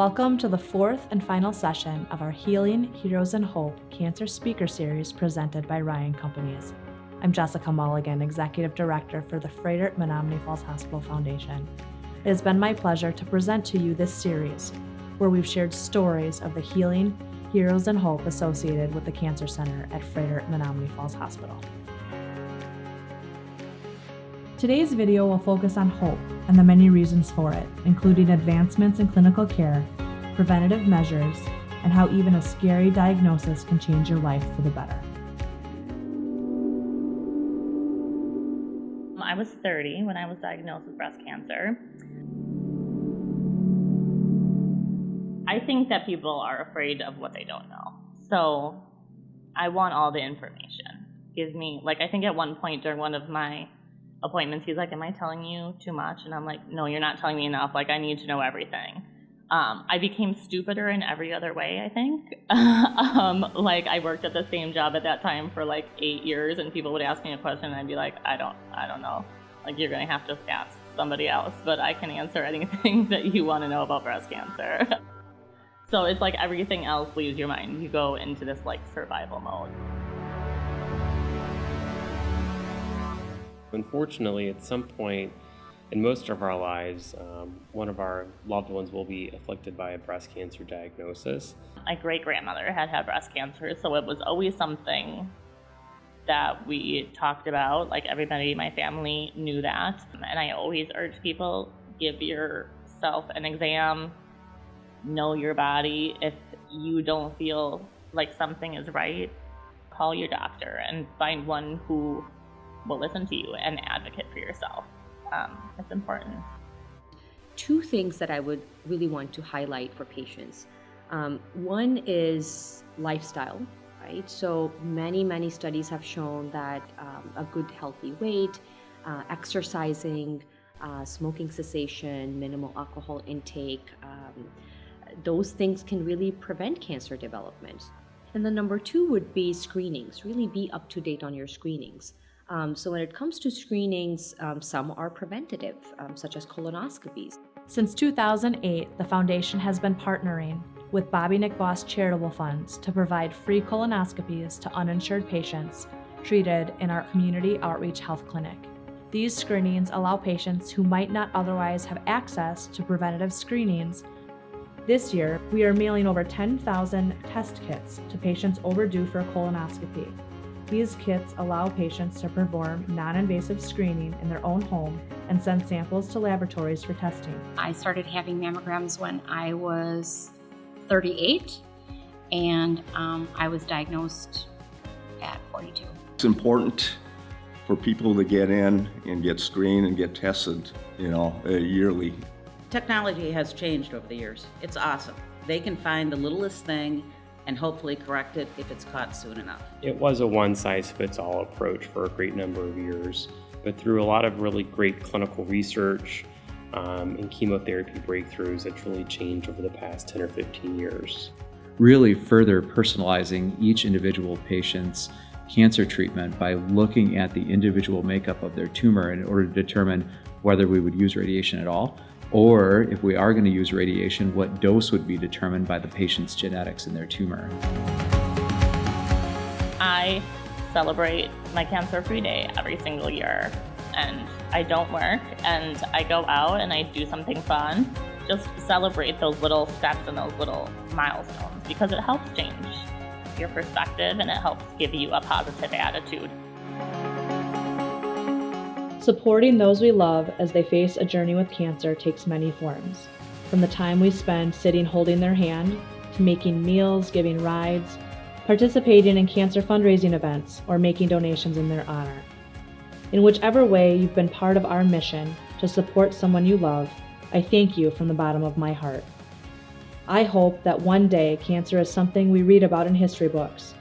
Welcome to the fourth and final session of our Healing, Heroes, and Hope Cancer Speaker Series presented by Ryan Companies. I'm Jessica Mulligan, Executive Director for the Froedtert Menomonee Falls Hospital Foundation. It has been my pleasure to present to you this series, where we've shared stories of the healing, heroes, and hope associated with the Cancer Center at Froedtert Menomonee Falls Hospital. Today's video will focus on hope and the many reasons for it, including advancements in clinical care, preventative measures, and how even a scary diagnosis can change your life for the better. I was 30 when I was diagnosed with breast cancer. I think that people are afraid of what they don't know. So I want all the information. Give me, I think at one point during one of my appointments, he's like, am I telling you too much? And I'm like, no, you're not telling me enough. I need to know everything. I became stupider in every other way, I think. I worked at the same job at that time for 8 years, and people would ask me a question, and I'd be like, I don't know. You're going to have to ask somebody else, but I can answer anything that you want to know about breast cancer. So it's like everything else leaves your mind. You go into this survival mode. Unfortunately, at some point in most of our lives, one of our loved ones will be afflicted by a breast cancer diagnosis. My great-grandmother had breast cancer, so it was always something that we talked about. Everybody in my family knew that. And I always urge people, give yourself an exam, know your body. If you don't feel like something is right, call your doctor and find one who will listen to you and advocate for yourself. It's important. Two things that I would really want to highlight for patients. One is lifestyle, right? So many studies have shown that a good healthy weight, exercising, smoking cessation, minimal alcohol intake, those things can really prevent cancer development. And then number two would be screenings. Really be up to date on your screenings. So when it comes to screenings, some are preventative, such as colonoscopies. Since 2008, the foundation has been partnering with Bobby McBoss Charitable Funds to provide free colonoscopies to uninsured patients treated in our community outreach health clinic. These screenings allow patients who might not otherwise have access to preventative screenings. This year, we are mailing over 10,000 test kits to patients overdue for a colonoscopy. These kits allow patients to perform non-invasive screening in their own home and send samples to laboratories for testing. I started having mammograms when I was 38, and I was diagnosed at 42. It's important for people to get in and get screened and get tested, yearly. Technology has changed over the years. It's awesome. They can find the littlest thing and hopefully correct it if it's caught soon enough. It was a one-size-fits-all approach for a great number of years, but through a lot of really great clinical research and chemotherapy breakthroughs, it's really changed over the past 10 or 15 years. Really further personalizing each individual patient's cancer treatment by looking at the individual makeup of their tumor in order to determine whether we would use radiation at all, or if we are going to use radiation, what dose would be determined by the patient's genetics in their tumor. I celebrate my cancer-free day every single year, and I don't work, and I go out and I do something fun. Just celebrate those little steps and those little milestones, because it helps change your perspective and it helps give you a positive attitude. Supporting those we love as they face a journey with cancer takes many forms. From the time we spend sitting holding their hand, to making meals, giving rides, participating in cancer fundraising events, or making donations in their honor. In whichever way you've been part of our mission to support someone you love, I thank you from the bottom of my heart. I hope that one day cancer is something we read about in history books.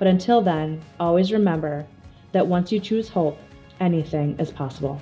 But until then, always remember that once you choose hope, anything is possible.